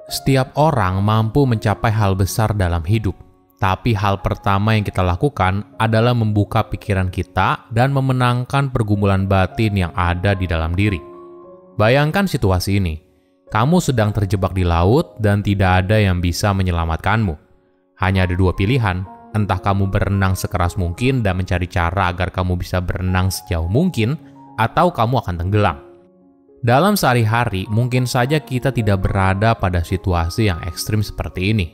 Setiap orang mampu mencapai hal besar dalam hidup, tapi hal pertama yang kita lakukan adalah membuka pikiran kita dan memenangkan pergumulan batin yang ada di dalam diri. Bayangkan situasi ini. Kamu sedang terjebak di laut dan tidak ada yang bisa menyelamatkanmu. Hanya ada dua pilihan, entah kamu berenang sekeras mungkin dan mencari cara agar kamu bisa berenang sejauh mungkin, atau kamu akan tenggelam. Dalam sehari-hari, mungkin saja kita tidak berada pada situasi yang ekstrim seperti ini.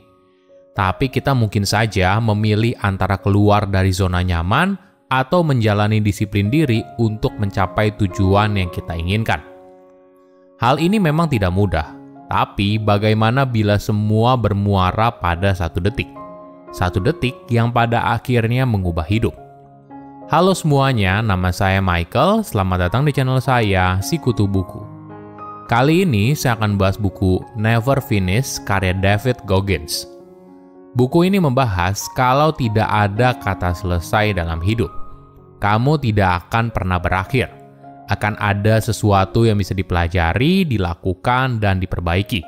Tapi kita mungkin saja memilih antara keluar dari zona nyaman atau menjalani disiplin diri untuk mencapai tujuan yang kita inginkan. Hal ini memang tidak mudah, tapi bagaimana bila semua bermuara pada satu detik? Satu detik yang pada akhirnya mengubah hidup. Halo semuanya, nama saya Michael. Selamat datang di channel saya, Sikutu Buku. Kali ini saya akan bahas buku Never Finish karya David Goggins. Buku ini membahas kalau tidak ada kata selesai dalam hidup, kamu tidak akan pernah berakhir. Akan ada sesuatu yang bisa dipelajari, dilakukan, dan diperbaiki.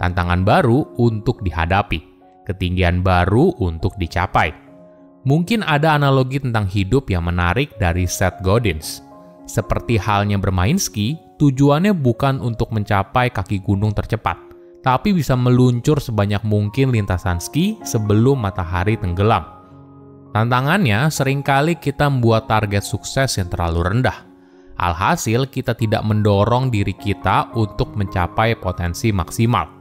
Tantangan baru untuk dihadapi, ketinggian baru untuk dicapai. Mungkin ada analogi tentang hidup yang menarik dari Seth Godin. Seperti halnya bermain ski, tujuannya bukan untuk mencapai kaki gunung tercepat, tapi bisa meluncur sebanyak mungkin lintasan ski sebelum matahari tenggelam. Tantangannya, seringkali kita membuat target sukses yang terlalu rendah. Alhasil, kita tidak mendorong diri kita untuk mencapai potensi maksimal.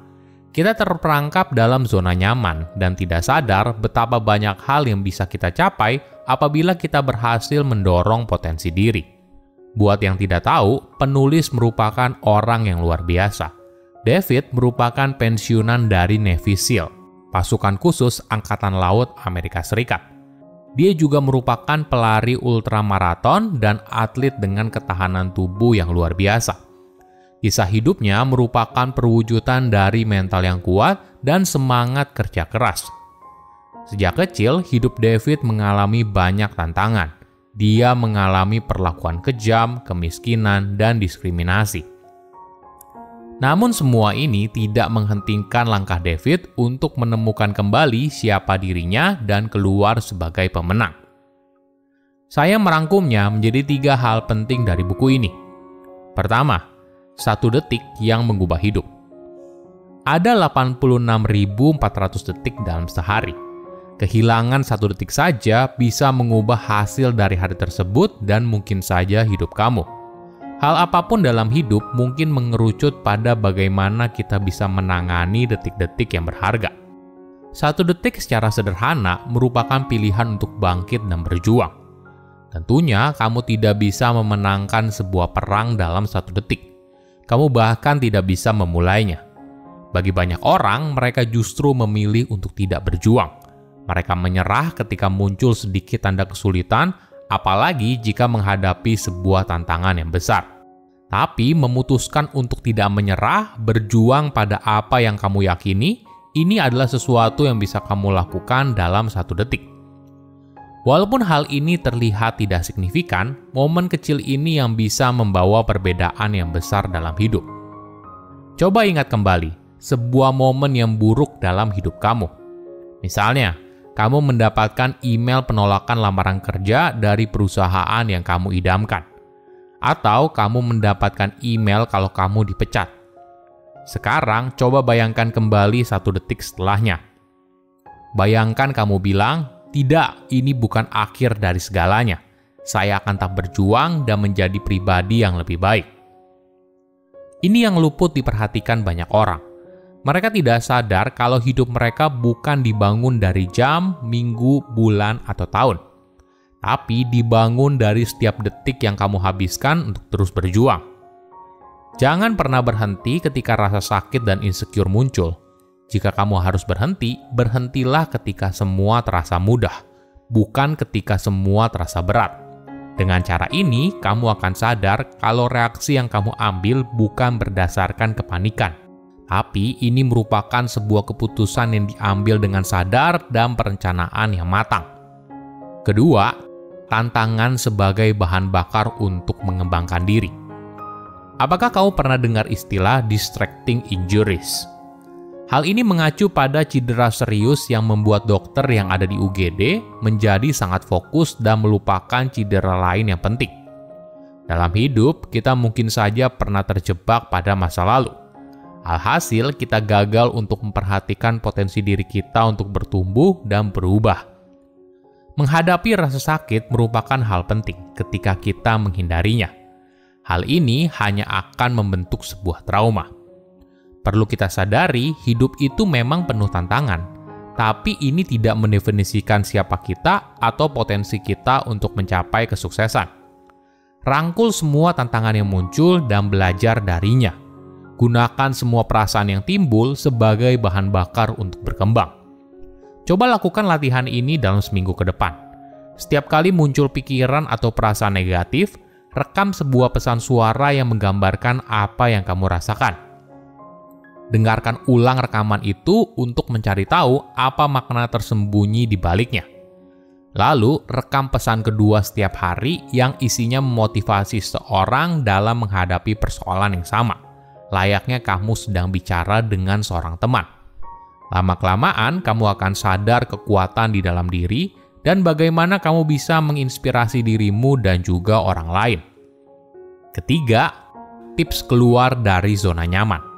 Kita terperangkap dalam zona nyaman dan tidak sadar betapa banyak hal yang bisa kita capai apabila kita berhasil mendorong potensi diri. Buat yang tidak tahu, penulis merupakan orang yang luar biasa. David merupakan pensiunan dari Navy SEAL, pasukan khusus Angkatan Laut Amerika Serikat. Dia juga merupakan pelari ultramaraton dan atlet dengan ketahanan tubuh yang luar biasa. Kisah hidupnya merupakan perwujudan dari mental yang kuat dan semangat kerja keras. Sejak kecil, hidup David mengalami banyak tantangan. Dia mengalami perlakuan kejam, kemiskinan, dan diskriminasi. Namun semua ini tidak menghentikan langkah David untuk menemukan kembali siapa dirinya dan keluar sebagai pemenang. Saya merangkumnya menjadi 3 hal penting dari buku ini. Pertama, 1 detik yang mengubah hidup. Ada 86.400 detik dalam sehari. Kehilangan 1 detik saja bisa mengubah hasil dari hari tersebut dan mungkin saja hidup kamu. Hal apapun dalam hidup mungkin mengerucut pada bagaimana kita bisa menangani detik-detik yang berharga. 1 detik secara sederhana merupakan pilihan untuk bangkit dan berjuang. Tentunya kamu tidak bisa memenangkan sebuah perang dalam 1 detik. Kamu bahkan tidak bisa memulainya. Bagi banyak orang, mereka justru memilih untuk tidak berjuang. Mereka menyerah ketika muncul sedikit tanda kesulitan, apalagi jika menghadapi sebuah tantangan yang besar. Tapi memutuskan untuk tidak menyerah, berjuang pada apa yang kamu yakini, ini adalah sesuatu yang bisa kamu lakukan dalam 1 detik. Walaupun hal ini terlihat tidak signifikan, momen kecil ini yang bisa membawa perbedaan yang besar dalam hidup. Coba ingat kembali, sebuah momen yang buruk dalam hidup kamu. Misalnya, kamu mendapatkan email penolakan lamaran kerja dari perusahaan yang kamu idamkan. Atau kamu mendapatkan email kalau kamu dipecat. Sekarang, coba bayangkan kembali 1 detik setelahnya. Bayangkan kamu bilang, "Tidak, ini bukan akhir dari segalanya. Saya akan tetap berjuang dan menjadi pribadi yang lebih baik." Ini yang luput diperhatikan banyak orang. Mereka tidak sadar kalau hidup mereka bukan dibangun dari jam, minggu, bulan, atau tahun. Tapi dibangun dari setiap detik yang kamu habiskan untuk terus berjuang. Jangan pernah berhenti ketika rasa sakit dan insecure muncul. Jika kamu harus berhenti, berhentilah ketika semua terasa mudah, bukan ketika semua terasa berat. Dengan cara ini, kamu akan sadar kalau reaksi yang kamu ambil bukan berdasarkan kepanikan, tapi ini merupakan sebuah keputusan yang diambil dengan sadar dan perencanaan yang matang. Kedua, tantangan sebagai bahan bakar untuk mengembangkan diri. Apakah kamu pernah dengar istilah distracting injuries? Hal ini mengacu pada cedera serius yang membuat dokter yang ada di UGD menjadi sangat fokus dan melupakan cedera lain yang penting. Dalam hidup, kita mungkin saja pernah terjebak pada masa lalu. Alhasil, kita gagal untuk memperhatikan potensi diri kita untuk bertumbuh dan berubah. Menghadapi rasa sakit merupakan hal penting ketika kita menghindarinya. Hal ini hanya akan membentuk sebuah trauma. Perlu kita sadari, hidup itu memang penuh tantangan, tapi ini tidak mendefinisikan siapa kita atau potensi kita untuk mencapai kesuksesan. Rangkul semua tantangan yang muncul dan belajar darinya. Gunakan semua perasaan yang timbul sebagai bahan bakar untuk berkembang. Coba lakukan latihan ini dalam seminggu ke depan. Setiap kali muncul pikiran atau perasaan negatif, rekam sebuah pesan suara yang menggambarkan apa yang kamu rasakan. Dengarkan ulang rekaman itu untuk mencari tahu apa makna tersembunyi di baliknya. Lalu, rekam pesan kedua setiap hari yang isinya memotivasi seorang dalam menghadapi persoalan yang sama. Layaknya kamu sedang bicara dengan seorang teman. Lama-kelamaan, kamu akan sadar kekuatan di dalam diri dan bagaimana kamu bisa menginspirasi dirimu dan juga orang lain. Ketiga, tips keluar dari zona nyaman.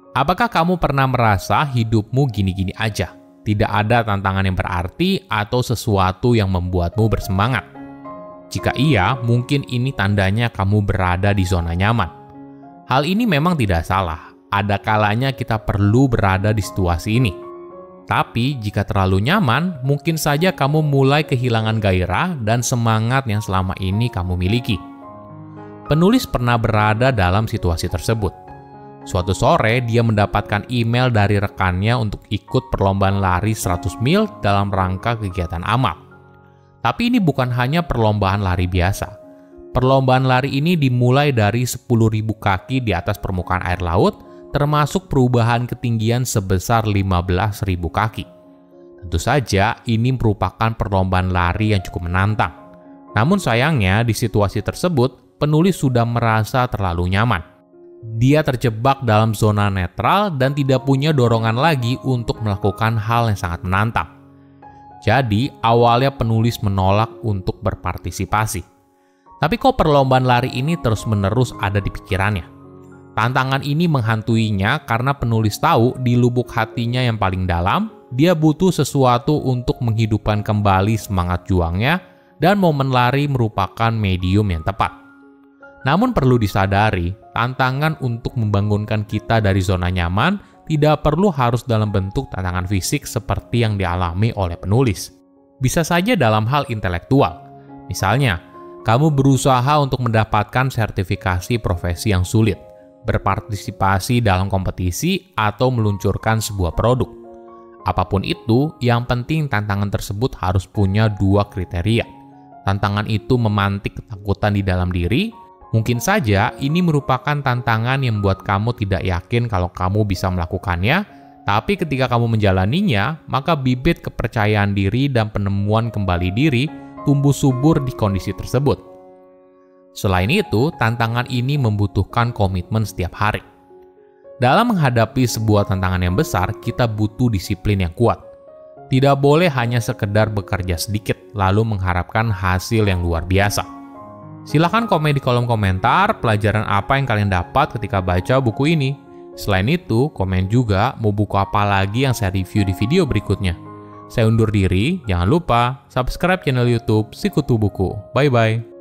Apakah kamu pernah merasa hidupmu gini-gini aja? Tidak ada tantangan yang berarti atau sesuatu yang membuatmu bersemangat? Jika iya, mungkin ini tandanya kamu berada di zona nyaman. Hal ini memang tidak salah. Ada kalanya kita perlu berada di situasi ini. Tapi jika terlalu nyaman, mungkin saja kamu mulai kehilangan gairah dan semangat yang selama ini kamu miliki. Penulis pernah berada dalam situasi tersebut. Suatu sore, dia mendapatkan email dari rekannya untuk ikut perlombaan lari 100 mil dalam rangka kegiatan amal. Tapi ini bukan hanya perlombaan lari biasa. Perlombaan lari ini dimulai dari 10.000 kaki di atas permukaan air laut, termasuk perubahan ketinggian sebesar 15.000 kaki. Tentu saja, ini merupakan perlombaan lari yang cukup menantang. Namun sayangnya, di situasi tersebut, penulis sudah merasa terlalu nyaman. Dia terjebak dalam zona netral dan tidak punya dorongan lagi untuk melakukan hal yang sangat menantang. Jadi, awalnya penulis menolak untuk berpartisipasi. Tapi kok perlombaan lari ini terus-menerus ada di pikirannya? Tantangan ini menghantuinya karena penulis tahu di lubuk hatinya yang paling dalam, dia butuh sesuatu untuk menghidupkan kembali semangat juangnya dan momen lari merupakan medium yang tepat. Namun perlu disadari, tantangan untuk membangunkan kita dari zona nyaman tidak perlu harus dalam bentuk tantangan fisik seperti yang dialami oleh penulis. Bisa saja dalam hal intelektual. Misalnya, kamu berusaha untuk mendapatkan sertifikasi profesi yang sulit, berpartisipasi dalam kompetisi, atau meluncurkan sebuah produk. Apapun itu, yang penting tantangan tersebut harus punya dua kriteria. Tantangan itu memantik ketakutan di dalam diri. Mungkin saja ini merupakan tantangan yang membuat kamu tidak yakin kalau kamu bisa melakukannya, tapi ketika kamu menjalaninya, maka bibit kepercayaan diri dan penemuan kembali diri tumbuh subur di kondisi tersebut. Selain itu, tantangan ini membutuhkan komitmen setiap hari. Dalam menghadapi sebuah tantangan yang besar, kita butuh disiplin yang kuat. Tidak boleh hanya sekedar bekerja sedikit, lalu mengharapkan hasil yang luar biasa. Silahkan komen di kolom komentar pelajaran apa yang kalian dapat ketika baca buku ini. Selain itu, komen juga mau buku apa lagi yang saya review di video berikutnya. Saya undur diri, jangan lupa subscribe channel YouTube Sikutu Buku. Bye-bye.